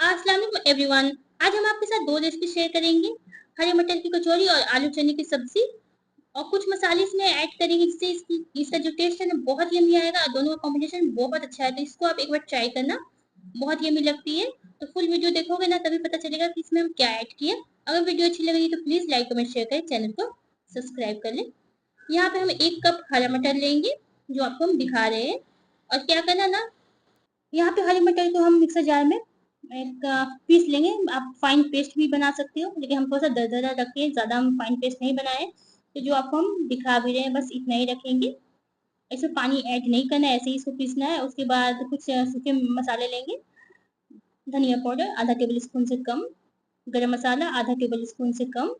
अस्सलाम वालेकुम एवरीवन। आज हम आपके साथ 2 रेसिपी शेयर करेंगे। हरे मटर की कचौरी और आलू चने की सब्जी और कुछ मसाले इसमें ऐड करेंगे जिससे इसका जो टेस्ट है ना बहुत यम्मी आएगा और दोनों का कॉम्बिनेशन बहुत अच्छा है। तो इसको आप एक बार ट्राई करना, बहुत यम्मी लगती है। तो फुल वीडियो देखोगे ना तभी पता चलेगा कि इसमें हम क्या ऐड किए। अगर वीडियो अच्छी लगी तो प्लीज़ लाइक, कमेंट, शेयर करें, चैनल को सब्सक्राइब कर लें। यहाँ पे हम 1 कप हरा मटर लेंगे जो आपको हम दिखा रहे हैं। और क्या करना ना, यहाँ पे हरी मटर को हम मिक्सर जार में एक पीस लेंगे। आप फाइन पेस्ट भी बना सकते हो, लेकिन हम थोड़ा सा दरदरा रखें, ज़्यादा हम फाइन पेस्ट नहीं बनाए। तो जो आपको हम दिखा भी रहे हैं बस इतना ही रखेंगे। इसमें पानी ऐड नहीं करना है, ऐसे ही इसको पीसना है। उसके बाद कुछ सूखे मसाले लेंगे। धनिया पाउडर आधा टेबल स्पून से कम, गरम मसाला आधा टेबल स्पून से कम,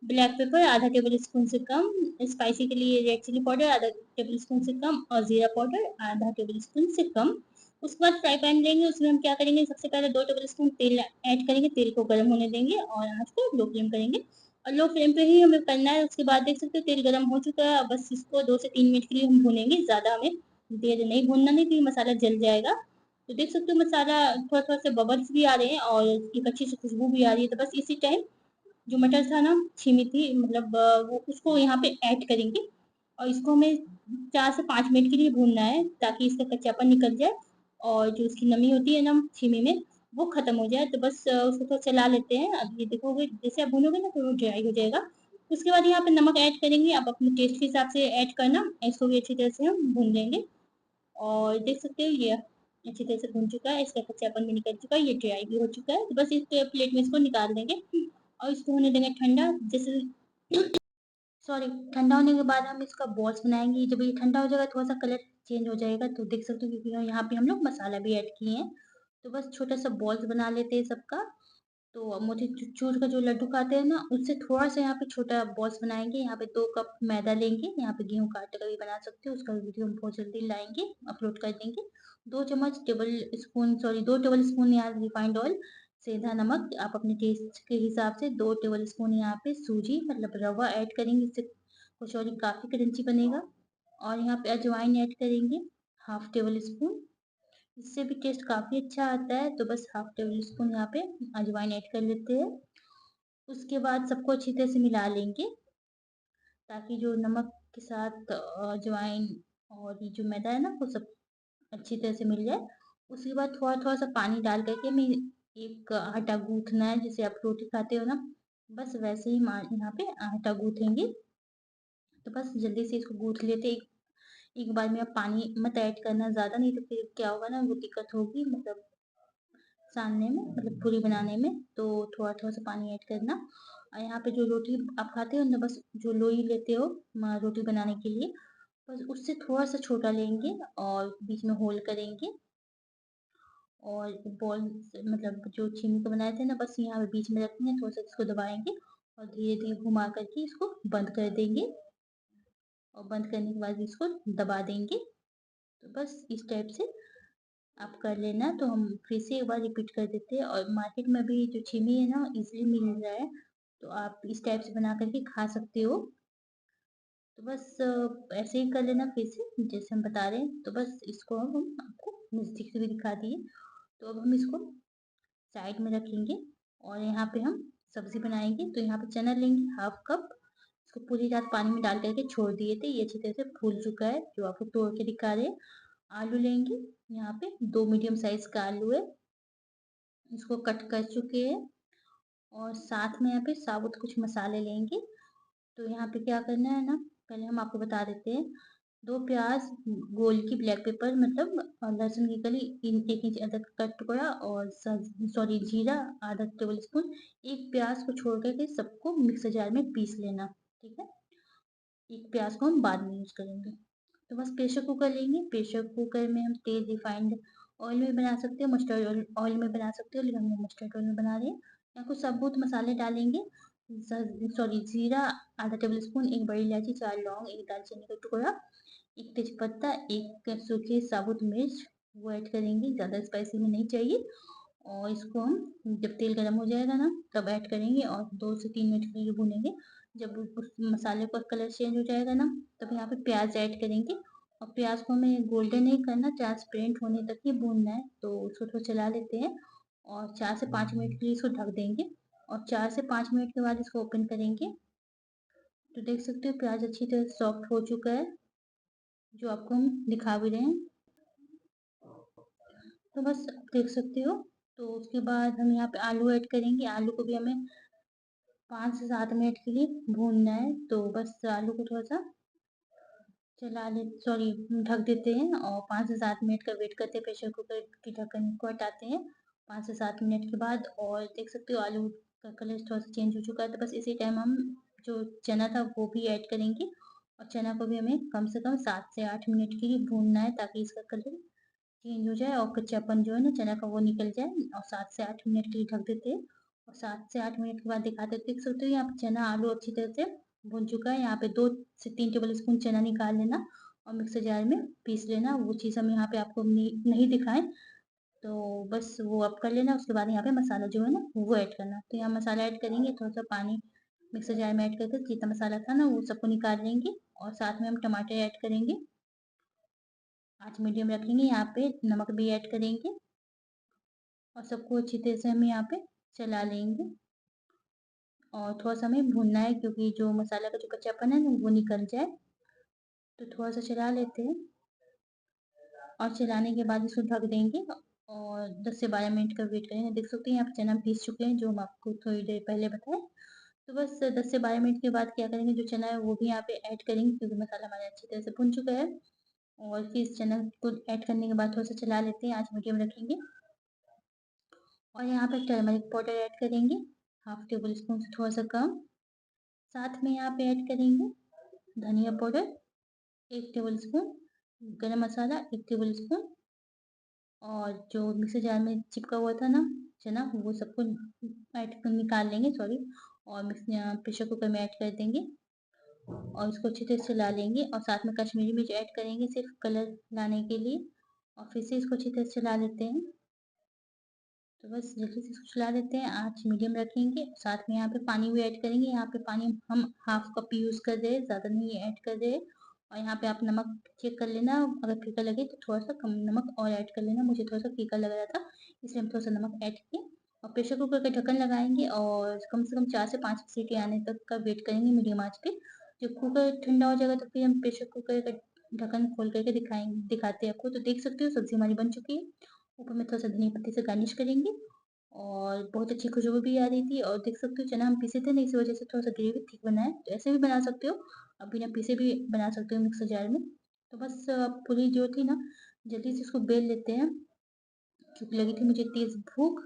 ब्लैक पेपर आधा टेबल स्पून से कम, स्पाइसी के लिए रेड चिली पाउडर आधा टेबल स्पून से कम और जीरा पाउडर आधा टेबल स्पून से कम। उसके बाद फ्राई पैन लेंगे, उसमें हम क्या करेंगे, सबसे पहले 2 टेबल स्पून तेल ऐड करेंगे। तेल को गर्म होने देंगे और आँच को लो फ्लेम करेंगे और लो फ्लेम पे ही हमें करना है। उसके बाद देख सकते हो तेल गर्म हो चुका है। बस इसको 2 से 3 मिनट के लिए हम भूनेंगे, ज़्यादा हमें देर नहीं भूनना, नहीं तो मसाला जल जाएगा। तो देख सकते हो मसाला थोड़ा-थोड़ा से बबल्स भी आ रहे हैं और एक अच्छी सी खुशबू भी आ रही है। तो बस इसी टाइम जो मटर था ना, छीमी थी मतलब वो उसको यहाँ पे ऐड करेंगे और इसको हमें 4 से 5 मिनट के लिए भूनना है ताकि इसका कच्चापन निकल जाए और जो उसकी नमी होती है ना छीमी में, वो खत्म हो जाए। तो बस उसको थोड़ा चला लेते हैं। अब ये देखोगे जैसे आप भूनोगे ना तो वो ड्राई हो जाएगा। उसके बाद यहाँ पे नमक ऐड करेंगे, आप अपने टेस्ट के हिसाब से ऐड करना। इसको भी अच्छी तरह से हम भून लेंगे और देख सकते हो ये अच्छी तरह से भून चुका है, इसका कच्चापन भी निकल चुका है, ये ड्राई भी हो चुका है। तो बस इस प्लेट में इसको निकाल देंगे और इसको होने देंगे ठंडा। जैसे सॉरी, ठंडा होने के बाद हम इसका बॉल्स बनाएँगे। जब ये ठंडा हो जाएगा थोड़ा-सा कलर चेंज हो जाएगा तो देख सकते हो, क्योंकि यहाँ पे हम लोग मसाला भी ऐड किए हैं। तो बस छोटा-सा बॉल्स बना लेते हैं सबका। तो मोतीचूर का जो लड्डू खाते हैं ना, उससे थोड़ा-सा यहाँ पे छोटा बॉल्स बनाएँगे। यहाँ पे 2 कप मैदा लेंगे, यहाँ पे गेहूँ का आटे का भी बना सकते हो, उसका वीडियो हम बहुत जल्दी लाएँगे, अपलोड कर देंगे। 2 चम्मच table spoon sorry 2 table spoon यहाँ रिफाइंड ऑयल, सेंधा नमक आप अपने टेस्ट के हिसाब से, 2 टेबल स्पून यहाँ पे सूजी मतलब रवा ऐड करेंगे, इससे कचौरी काफ़ी क्रंची बनेगा। और यहाँ पे अजवाइन ऐड करेंगे, हाफ टेबल स्पून, इससे भी टेस्ट काफ़ी अच्छा आता है। तो बस हाफ टेबल स्पून यहाँ पे अजवाइन ऐड कर लेते हैं। उसके बाद सबको अच्छी तरह से मिला लेंगे ताकि जो नमक के साथ अजवाइन और ये जो मैदा है ना वो सब अच्छी तरह से मिल जाए। उसके बाद थोड़ा-थोड़ा सा पानी डाल कर के हमें एक आटा गूँथना है, जैसे आप रोटी खाते हो ना, बस वैसे ही यहाँ पे आटा गूँथेंगे। तो बस जल्दी से इसको गूँथ लेते हैं। एक बार में आप पानी मत ऐड करना ज़्यादा, नहीं तो फिर क्या होगा ना वो दिक्कत होगी मतलब सानने में, मतलब पूरी बनाने में। तो थोड़ा-थोड़ा सा पानी ऐड करना। और यहाँ पे जो रोटी आप खाते हो ना, बस जो लोई लेते हो रोटी बनाने के लिए, बस उससे थोड़ा-सा छोटा लेंगे और बीच में होल करेंगे और बॉल मतलब जो छीमी का बनाए थे ना, बस यहाँ पे बीच में रखेंगे, थोड़ा-सा इसको दबाएँगे और धीरे-धीरे घुमा कर के इसको बंद कर देंगे और बंद करने के बाद इसको दबा देंगे। तो बस इस टाइप से आप कर लेना। तो हम फिर से एक बार रिपीट कर देते हैं। और मार्केट में भी जो छीमी है ना इज़िली मिल रहा है, तो आप इस टाइप से बना कर के खा सकते हो। तो बस ऐसे ही कर लेना फिर से जैसे हम बता रहे हैं। तो बस इसको हम आपको नज़दीक से भी दिखा दिए। तो अब हम इसको साइड में रखेंगे और यहाँ पे हम सब्ज़ी बनाएँगे। तो यहाँ पे चना लेंगे हाफ कप, इसको पूरी रात पानी में डाल कर के छोड़ दिए थे। ये अच्छी तरह से फूल चुका है, जो आपको तोड़ के दिखा रहे हैं। आलू लेंगे, यहाँ पे 2 मीडियम साइज़ का आलू है, इसको कट कर चुके हैं। और साथ में यहाँ पे साबुत कुछ मसाले लेंगे। तो यहाँ पे क्या करना है ना, पहले हम आपको बता देते हैं। 2 प्याज़ गोल की ब्लैक पेपर मतलब लहसुन की कली 1 इंच अदरक का टुकड़ा और सॉरी जीरा आधा टेबल स्पून। 1 प्याज़ को छोड़ कर के सबको मिक्सर जार में पीस लेना, ठीक है? 1 प्याज़ को हम बाद में यूज़ करेंगे। तो बस प्रेशर कुकर लेंगे, प्रेशर कुकर में हम तेल रिफाइंड ऑयल में बना सकते हो, मस्टर्ड ऑयल ऑयल में बना सकते हो, लेकिन हम लोग मस्टर्ड ऑयल में बना रहे हैं। यहाँ कुछ साबुत मसाले डालेंगे, सॉरी जीरा आधा टेबल स्पून, 1 बड़ी इलायची, 4 लौंग, 1 दालचीनी का टुकड़ा, 1 तेजपत्ता, 1 सूखी साबुत मिर्च वो ऐड करेंगे, ज़्यादा स्पाइसी में नहीं चाहिए। और इसको हम जब तेल गर्म हो जाएगा ना तब ऐड करेंगे और 2 से 3 मिनट के लिए भूनेंगे। जब उस मसाले का कलर चेंज हो जाएगा ना, तब यहाँ पे प्याज़ ऐड करेंगे और प्याज़ को हमें गोल्डन नहीं करना, ट्रांसपेरेंट होने तक ही भूनना है। तो उसको थोड़ा चला लेते हैं और 4 से 5 मिनट के लिए इसको ढक देंगे और 4 से 5 मिनट के बाद इसको ओपन करेंगे। तो देख सकते हो प्याज़ अच्छी तरह से सॉफ्ट हो चुका है, जो आपको हम दिखा भी रहे हैं। तो बस आप देख सकते हो। तो उसके बाद हम यहाँ पे आलू ऐड करेंगे। आलू को भी हमें 5 से 7 मिनट के लिए भूनना है। तो बस आलू को थोड़ा-सा ढक देते हैं और 5 से 7 मिनट का वेट करते हैं। प्रेशर कुकर के ढक्कन को हटाते हैं 5 से 7 मिनट के बाद और देख सकते हो आलू का कलर थोड़ा-सा चेंज हो चुका है। तो बस इसी टाइम हम जो चना था वो भी ऐड करेंगे और चना को भी हमें कम से कम 7 से 8 मिनट के लिए भूनना है ताकि इसका कलर चेंज हो जाए और कच्चापन जो है ना चना का वो निकल जाए और 7 से 8 मिनट के लिए ढक देते हैं और 7 से 8 मिनट के बाद दिखाते हैं। देख सकते हो यहाँ पे चना आलू अच्छी तरह से भुन चुका है। यहाँ पे 2 से 3 टेबल स्पून चना निकाल लेना और मिक्सर जार में पीस लेना। वो चीज़ हम यहाँ पे आपको नहीं दिखाएँ, तो बस वो आप कर लेना। उसके बाद यहाँ पे मसाला जो है ना वो ऐड करना। तो यहाँ मसाला ऐड करेंगे, थोड़ा-सा पानी मिक्सर जार में ऐड करके जितना मसाला था ना वो सबको निकाल लेंगे और साथ में हम टमाटर ऐड करेंगे। आँच मीडियम रखेंगे, यहाँ पे नमक भी ऐड करेंगे और सबको अच्छी तरह से हम यहाँ पे चला लेंगे और थोड़ा-सा हमें भूनना है क्योंकि जो मसाला का जो कच्चापन है ना वो निकल जाए। तो थोड़ा-सा चला लेते हैं और चलाने के बाद इसको ढक देंगे और 10 से 12 मिनट का वेट करेंगे। देख सकते हैं यहाँ पे चना पीस चुके हैं जो हम आपको थोड़ी देर पहले बताए। तो बस 10 से 12 मिनट के बाद क्या करेंगे, जो चना है वो भी यहाँ पे ऐड करेंगे क्योंकि मसाला हमारा अच्छी तरह से भुन चुका है और फिर इस चना को ऐड करने के बाद थोड़ा-सा चला लेते हैं, आँच मीडियम रखेंगे और यहाँ पे टर्मरिक पाउडर ऐड करेंगे, हाफ टेबल स्पून से थोड़ा-सा कम। साथ में यहाँ पे ऐड करेंगे धनिया पाउडर 1 टेबल स्पून, गरम मसाला 1 टेबल स्पून और जो मिक्सर जार में चिपका हुआ था ना चना वो सबको ऐड निकाल लेंगे और प्रेशर कुकर में ऐड कर देंगे और इसको अच्छी तरह से चला लेंगे और साथ में कश्मीरी मिर्च ऐड करेंगे सिर्फ कलर लाने के लिए और फिर से इसको अच्छी तरह से चला लेते हैं। तो बस जल्दी से इसको चला देते हैं, आँच मीडियम रखेंगे। साथ में यहाँ पे पानी भी ऐड करेंगे। यहाँ पे पानी हम हाफ कप यूज़ कर रहे हैं, ज़्यादा नहीं ऐड कर रहे हैं और यहाँ पे आप नमक चेक कर लेना, अगर फीका लगे तो थोड़ा-सा कम नमक और ऐड कर लेना। मुझे थोड़ा-सा फीका लग रहा था इसलिए हम थोड़ा-सा नमक ऐड किए और प्रेशर कुकर का ढक्कन लगाएँगे और कम से कम 4 से 5 सीटी आने तक का वेट करेंगे मीडियम आँच पे। जब कुकर ठंडा हो जाएगा तो फिर हम प्रेशर कुकर का ढक्कन खोल कर के दिखाते हैं आपको। तो देख सकते हो सब्ज़ी हमारी बन चुकी है। ऊपर में थोड़ा-सा धनिया पत्ती से गार्निश करेंगे और बहुत अच्छी खुशबू भी आ रही थी और देख सकते हो चना हम पीसे थे ना इसी वज़ह से थोड़ा-सा ग्रेवी थिक बना है। तो ऐसे भी बना सकते हो, आप बिना पीसे भी बना सकते हो मिक्सर जार में। तो बस पूरी जो थी ना जल्दी से इसको बेल लेते हैं क्योंकि लगी थी मुझे तेज़ भूख।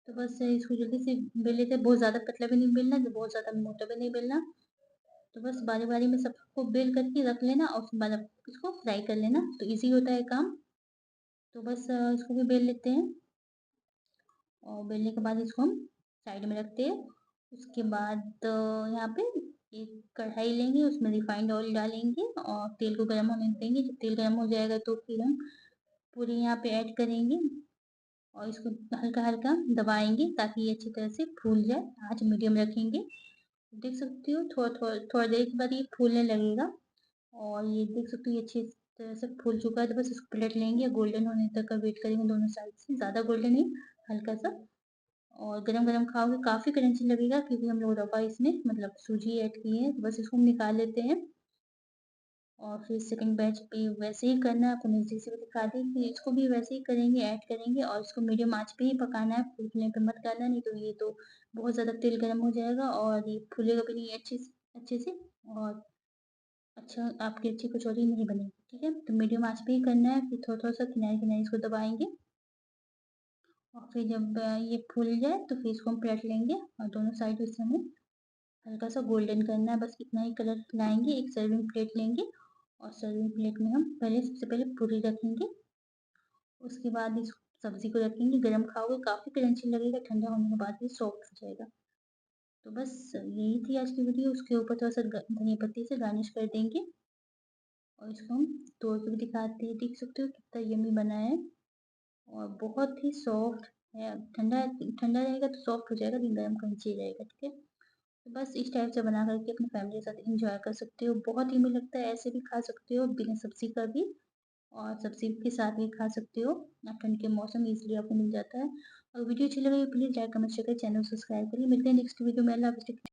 तो बस इसको जल्दी से बेल लेते हैं, बहुत ज़्यादा पतला भी नहीं बेलना, बहुत ज़्यादा मोटा भी नहीं बेलना। तो बस बारी-बारी में सबको बेल करके रख लेना और उसके बाद आप इसको फ्राई कर लेना, तो ईज़ी होता है काम। तो बस इसको भी बेल लेते हैं और बेलने के बाद इसको हम साइड में रखते हैं। उसके बाद यहाँ पे एक कढ़ाई लेंगे, उसमें रिफाइंड ऑयल डालेंगे और तेल को गरम होने देंगे। जब तेल गरम हो जाएगा तो फिर हम पूरी यहाँ पे ऐड करेंगे और इसको हल्का-हल्का दबाएँगे ताकि ये अच्छी तरह से फूल जाए। आँच मीडियम रखेंगे। देख सकते हो थोड़ा देर के बाद ये फूलने लगेगा और ये देख सकते हो ये अच्छी तरह से फूल चुका है। तो बस इसको पलट लेंगे, गोल्डन होने तक का वेट करेंगे दोनों साइड से, ज़्यादा गोल्डन नहीं, हल्का-सा। और गरम-गरम खाओगे काफ़ी क्रंची लगेगा क्योंकि हम लोग रवा इसमें मतलब सूजी ऐड किए हैं। तो बस इसको हम निकाल लेते हैं और फिर सेकंड बैच भी वैसे ही करना है। आपको नज़दीक से भी दिखा दी कि इसको भी वैसे ही करेंगे, ऐड करेंगे और इसको मीडियम आँच पे ही पकाना है, फुल फ्लेम पे मत करना, नहीं तो ये तो बहुत ज़्यादा तेल गरम हो जाएगा और ये फूलेगा भी नहीं अच्छे से और आपकी अच्छी कचौरी नहीं बनेगी, ठीक है? तो मीडियम आँच पे ही करना है, फिर थोड़ा-थोड़ा सा किनारे-किनारे इसको दबाएँगे और फिर जब ये फूल जाए तो फिर इसको हम पलट लेंगे और दोनों साइड से हमें हल्का-सा गोल्डन करना है, बस इतना ही कलर लाएँगे। एक सर्विंग प्लेट लेंगे और सर्विंग प्लेट में हम सबसे पहले पूरी रखेंगे, उसके बाद इस सब्ज़ी को रखेंगे। गरम खाओगे काफ़ी क्रंची लगेगा, ठंडा होने के बाद ये सॉफ्ट हो जाएगा। तो बस यही थी आज की वीडियो। उसके ऊपर थोड़ा-सा धनिया पत्ती से गार्निश कर देंगे और इसको हम तोड़ के भी दिखाते हैं। देख सकते हो कितना यम्मी बना है और बहुत ही सॉफ्ट है। ठंडा ठंडा रहेगा तो सॉफ्ट हो जाएगा, लेकिन गरम क्रंची रहेगा, ठीक है? तो बस इस टाइप से बना करके अपनी फैमिली के साथ एंजॉय कर सकते हो। बहुत यम्मी लगता है, ऐसे भी खा सकते हो बिना सब्ज़ी का भी और सब्ज़ी के साथ भी खा सकते हो। अब ठंड के मौसम में इसलिए आपको मिल जाता है। और वीडियो अच्छी लगी प्लीज़ लाइक, कमेंट, शेयर करें, चैनल सब्सक्राइब करिए। मिलते हैं नेक्स्ट वीडियो में। अल्लाह हाफ़िज़।